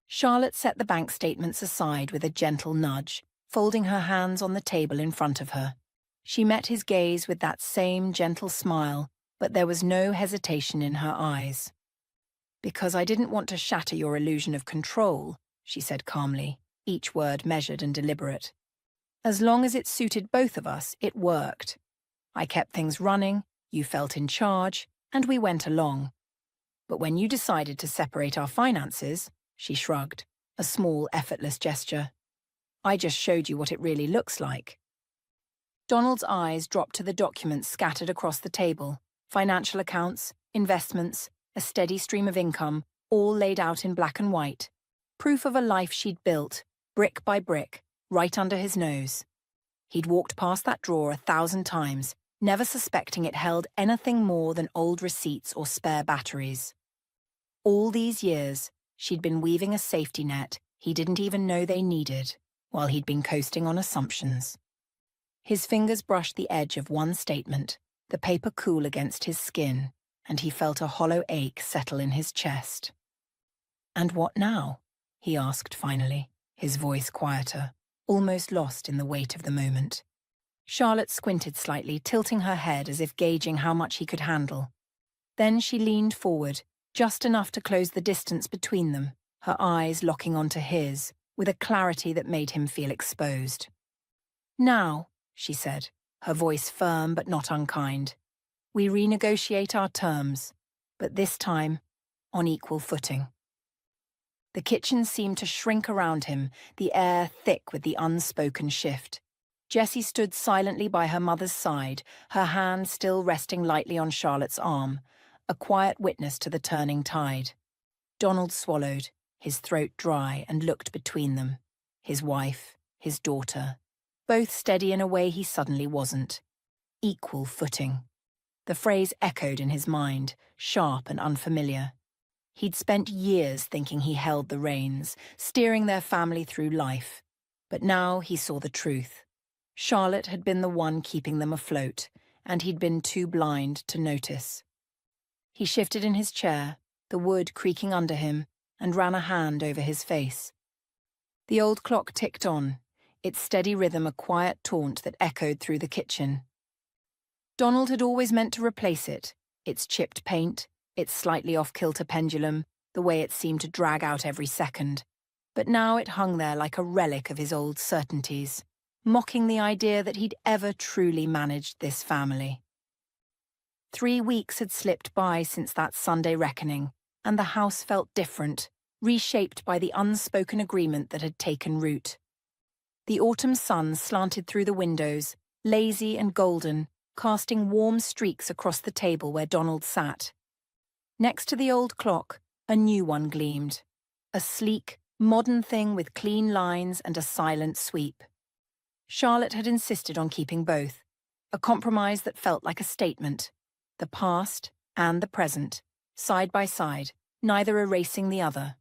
Charlotte set the bank statements aside with a gentle nudge, folding her hands on the table in front of her. She met his gaze with that same gentle smile, but there was no hesitation in her eyes. "Because I didn't want to shatter your illusion of control," she said calmly, each word measured and deliberate. "As long as it suited both of us, it worked. I kept things running, you felt in charge, and we went along. But when you decided to separate our finances," she shrugged, a small, effortless gesture, "I just showed you what it really looks like." Donald's eyes dropped to the documents scattered across the table, financial accounts, investments, a steady stream of income, all laid out in black and white, proof of a life she'd built, brick by brick, right under his nose. He'd walked past that drawer 1,000 times, never suspecting it held anything more than old receipts or spare batteries. All these years, she'd been weaving a safety net he didn't even know they needed, while he'd been coasting on assumptions. His fingers brushed the edge of one statement, the paper cool against his skin, and he felt a hollow ache settle in his chest. "And what now?" he asked finally, his voice quieter, almost lost in the weight of the moment. Charlotte squinted slightly, tilting her head as if gauging how much he could handle. Then she leaned forward, just enough to close the distance between them, her eyes locking onto his, with a clarity that made him feel exposed. "Now," she said, her voice firm but not unkind, "we renegotiate our terms, but this time on equal footing." The kitchen seemed to shrink around him, the air thick with the unspoken shift. Jessie stood silently by her mother's side, her hand still resting lightly on Charlotte's arm, a quiet witness to the turning tide. Donald swallowed, his throat dry, and looked between them. His wife, his daughter, both steady in a way he suddenly wasn't. Equal footing. The phrase echoed in his mind, sharp and unfamiliar. He'd spent years thinking he held the reins, steering their family through life. But now he saw the truth. Charlotte had been the one keeping them afloat, and he'd been too blind to notice. He shifted in his chair, the wood creaking under him, and ran a hand over his face. The old clock ticked on, its steady rhythm a quiet taunt that echoed through the kitchen. Donald had always meant to replace it, its chipped paint, its slightly off-kilter pendulum, the way it seemed to drag out every second. But now it hung there like a relic of his old certainties, mocking the idea that he'd ever truly managed this family. 3 weeks had slipped by since that Sunday reckoning, and the house felt different, reshaped by the unspoken agreement that had taken root. The autumn sun slanted through the windows, lazy and golden, casting warm streaks across the table where Donald sat. Next to the old clock, a new one gleamed, a sleek, modern thing with clean lines and a silent sweep. Charlotte had insisted on keeping both, a compromise that felt like a statement, the past and the present, side by side, neither erasing the other.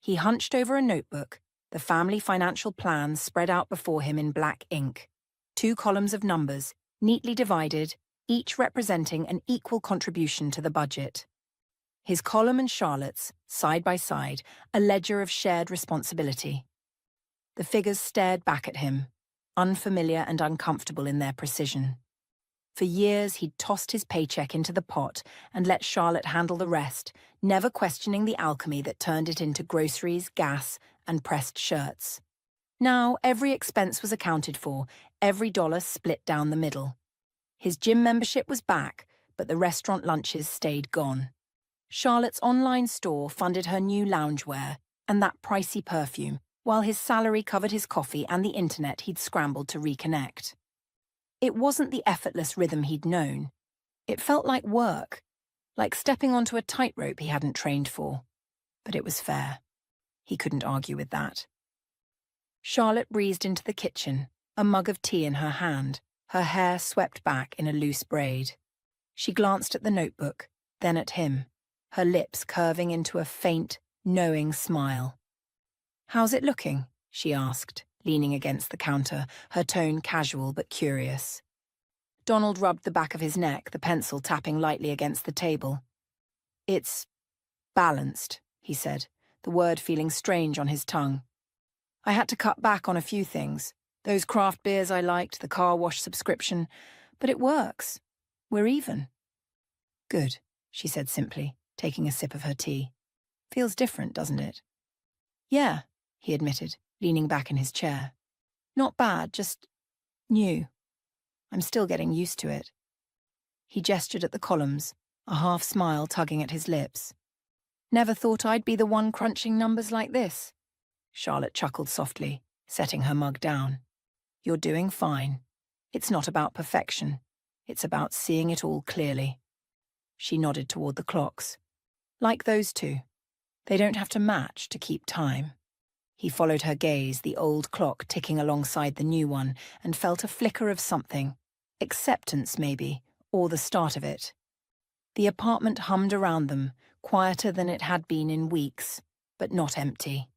He hunched over a notebook, the family financial plan spread out before him in black ink, 2 columns of numbers, neatly divided, each representing an equal contribution to the budget. His column and Charlotte's, side by side, a ledger of shared responsibility. The figures stared back at him, unfamiliar and uncomfortable in their precision. For years he'd tossed his paycheck into the pot and let Charlotte handle the rest, never questioning the alchemy that turned it into groceries, gas, and pressed shirts. Now every expense was accounted for, every dollar split down the middle. His gym membership was back, but the restaurant lunches stayed gone. Charlotte's online store funded her new loungewear and that pricey perfume, while his salary covered his coffee and the internet he'd scrambled to reconnect. It wasn't the effortless rhythm he'd known. It felt like work, like stepping onto a tightrope he hadn't trained for. But it was fair. He couldn't argue with that. Charlotte breezed into the kitchen, a mug of tea in her hand, her hair swept back in a loose braid. She glanced at the notebook, then at him, her lips curving into a faint, knowing smile. "How's it looking?" she asked, leaning against the counter, her tone casual but curious. Donald rubbed the back of his neck, the pencil tapping lightly against the table. It's balanced, he said, the word feeling strange on his tongue. I had to cut back on a few things. Those craft beers I liked, the car wash subscription. But it works. We're even. Good, she said simply, taking a sip of her tea. Feels different, doesn't it? Yeah, he admitted, leaning back in his chair. Not bad, just new. I'm still getting used to it. He gestured at the columns, a half smile tugging at his lips. Never thought I'd be the one crunching numbers like this. Charlotte chuckled softly, setting her mug down. You're doing fine. It's not about perfection. It's about seeing it all clearly. She nodded toward the clocks. Like those two. They don't have to match to keep time. He followed her gaze, the old clock ticking alongside the new one, and felt a flicker of something. Acceptance, maybe, or the start of it. The apartment hummed around them, quieter than it had been in weeks, but not empty.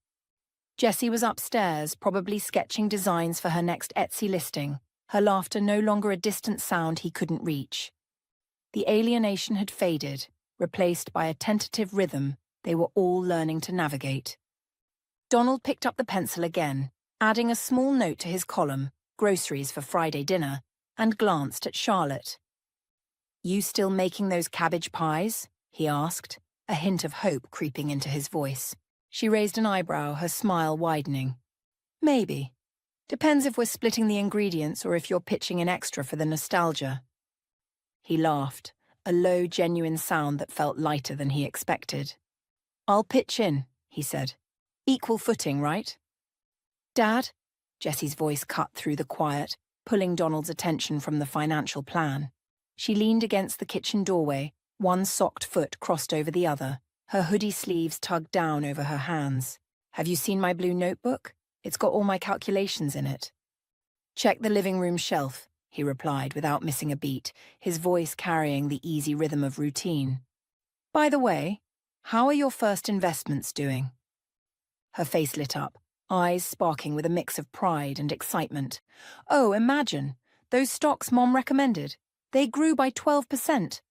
Jessie was upstairs, probably sketching designs for her next Etsy listing, her laughter no longer a distant sound he couldn't reach. The alienation had faded, replaced by a tentative rhythm they were all learning to navigate. Donald picked up the pencil again, adding a small note to his column, groceries for Friday dinner, and glanced at Charlotte. You still making those cabbage pies? He asked, a hint of hope creeping into his voice. She raised an eyebrow, her smile widening. Maybe. Depends if we're splitting the ingredients or if you're pitching an extra for the nostalgia. He laughed, a low, genuine sound that felt lighter than he expected. I'll pitch in, he said. Equal footing, right? Dad? Jessie's voice cut through the quiet, pulling Donald's attention from the financial plan. She leaned against the kitchen doorway, one socked foot crossed over the other, her hoodie sleeves tugged down over her hands. Have you seen my blue notebook? It's got all my calculations in it. Check the living room shelf, he replied without missing a beat, his voice carrying the easy rhythm of routine. By the way, how are your first investments doing? Her face lit up, eyes sparking with a mix of pride and excitement. Oh, imagine. Those stocks Mom recommended. They grew by 12%.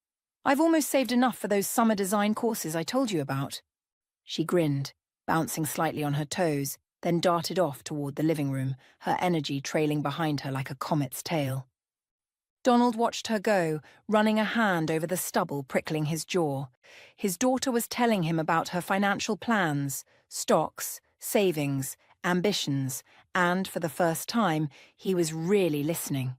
I've almost saved enough for those summer design courses I told you about. She grinned, bouncing slightly on her toes, then darted off toward the living room, her energy trailing behind her like a comet's tail. Donald watched her go, running a hand over the stubble prickling his jaw. His daughter was telling him about her financial plans, stocks, savings, ambitions, and, for the first time, he was really listening.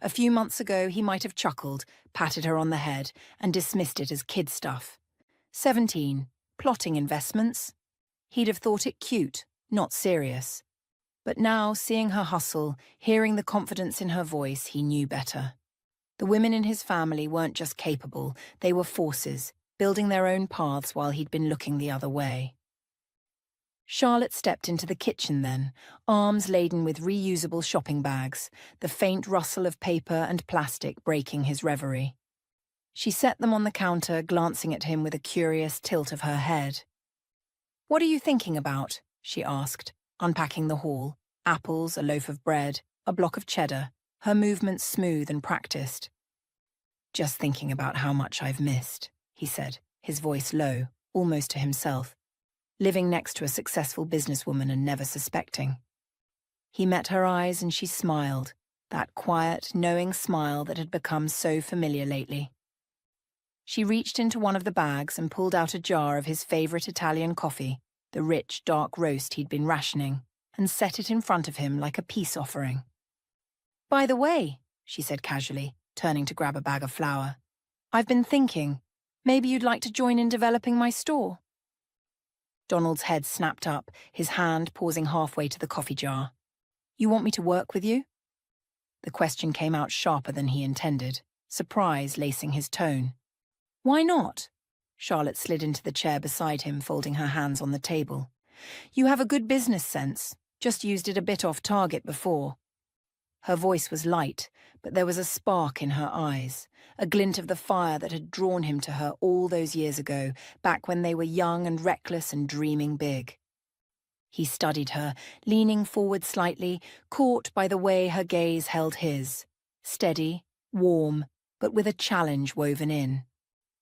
A few months ago, he might have chuckled, patted her on the head, and dismissed it as kid stuff. 17, plotting investments. He'd have thought it cute, not serious. But now, seeing her hustle, hearing the confidence in her voice, he knew better. The women in his family weren't just capable, they were forces, building their own paths while he'd been looking the other way. Charlotte stepped into the kitchen then, arms laden with reusable shopping bags, the faint rustle of paper and plastic breaking his reverie. She set them on the counter, glancing at him with a curious tilt of her head. What are you thinking about? She asked, unpacking the haul, apples, a loaf of bread, a block of cheddar, her movements smooth and practiced. Just thinking about how much I've missed, he said, his voice low, almost to himself. Living next to a successful businesswoman and never suspecting. He met her eyes and she smiled, that quiet, knowing smile that had become so familiar lately. She reached into one of the bags and pulled out a jar of his favorite Italian coffee, the rich, dark roast he'd been rationing, and set it in front of him like a peace offering. By the way, she said casually, turning to grab a bag of flour, I've been thinking, maybe you'd like to join in developing my store. Donald's head snapped up, his hand pausing halfway to the coffee jar. You want me to work with you? The question came out sharper than he intended, surprise lacing his tone. Why not? Charlotte slid into the chair beside him, folding her hands on the table. You have a good business sense, just used it a bit off target before. Her voice was light, but there was a spark in her eyes, a glint of the fire that had drawn him to her all those years ago, back when they were young and reckless and dreaming big. He studied her, leaning forward slightly, caught by the way her gaze held his. Steady, warm, but with a challenge woven in.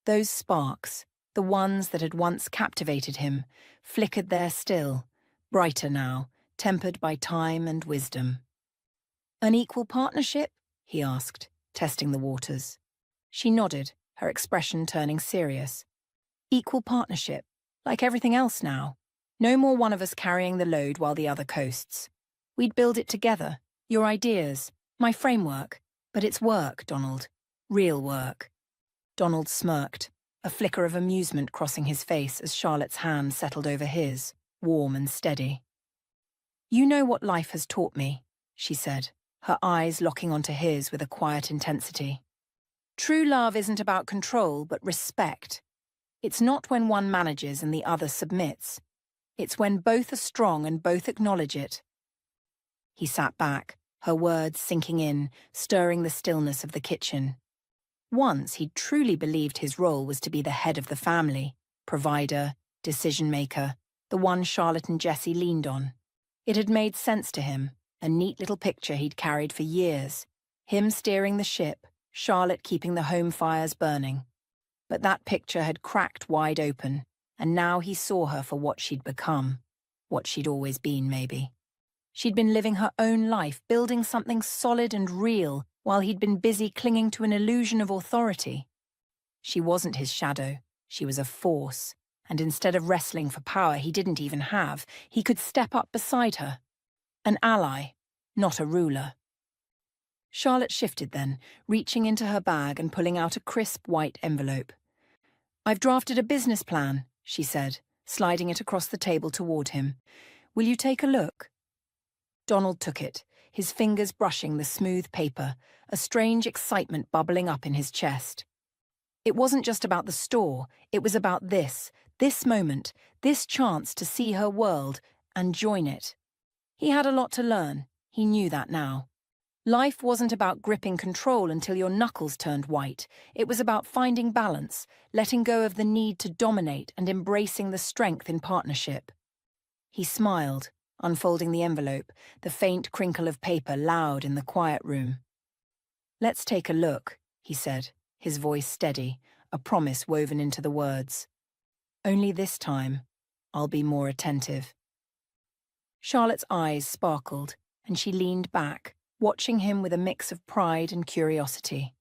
Those sparks, the ones that had once captivated him, flickered there still, brighter now, tempered by time and wisdom. "An equal partnership?" he asked, testing the waters. She nodded, her expression turning serious. "Equal partnership, like everything else now. No more one of us carrying the load while the other coasts. We'd build it together, your ideas, my framework. But it's work, Donald. Real work." Donald smirked, a flicker of amusement crossing his face as Charlotte's hand settled over his, warm and steady. "You know what life has taught me," she said, her eyes locking onto his with a quiet intensity. "True love isn't about control, but respect. It's not when one manages and the other submits. It's when both are strong and both acknowledge it." He sat back, her words sinking in, stirring the stillness of the kitchen. Once he'd truly believed his role was to be the head of the family, provider, decision-maker, the one Charlotte and Jessie leaned on. It had made sense to him, a neat little picture he'd carried for years, him steering the ship, Charlotte keeping the home fires burning. But that picture had cracked wide open, and now he saw her for what she'd become, what she'd always been, maybe. She'd been living her own life, building something solid and real, while he'd been busy clinging to an illusion of authority. She wasn't his shadow, she was a force, and instead of wrestling for power he didn't even have, he could step up beside her. An ally, not a ruler. Charlotte shifted then, reaching into her bag and pulling out a crisp white envelope. "I've drafted a business plan," she said, sliding it across the table toward him. "Will you take a look?" Donald took it, his fingers brushing the smooth paper, a strange excitement bubbling up in his chest. It wasn't just about the store, it was about this moment, this chance to see her world and join it. He had a lot to learn, he knew that now. Life wasn't about gripping control until your knuckles turned white. It was about finding balance, letting go of the need to dominate and embracing the strength in partnership. He smiled, unfolding the envelope, the faint crinkle of paper loud in the quiet room. "Let's take a look," he said, his voice steady, a promise woven into the words. "Only this time, I'll be more attentive." Charlotte's eyes sparkled, and she leaned back, watching him with a mix of pride and curiosity.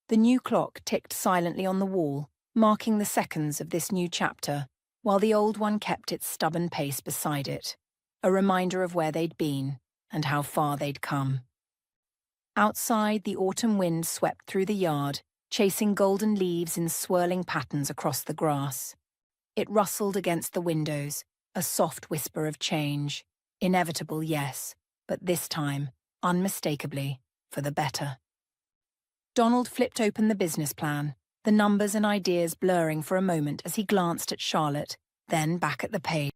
The new clock ticked silently on the wall, marking the seconds of this new chapter, while the old one kept its stubborn pace beside it, a reminder of where they'd been and how far they'd come. Outside, the autumn wind swept through the yard, chasing golden leaves in swirling patterns across the grass. It rustled against the windows, a soft whisper of change. Inevitable, yes, but this time, unmistakably, for the better. Donald flipped open the business plan, the numbers and ideas blurring for a moment as he glanced at Charlotte, then back at the page.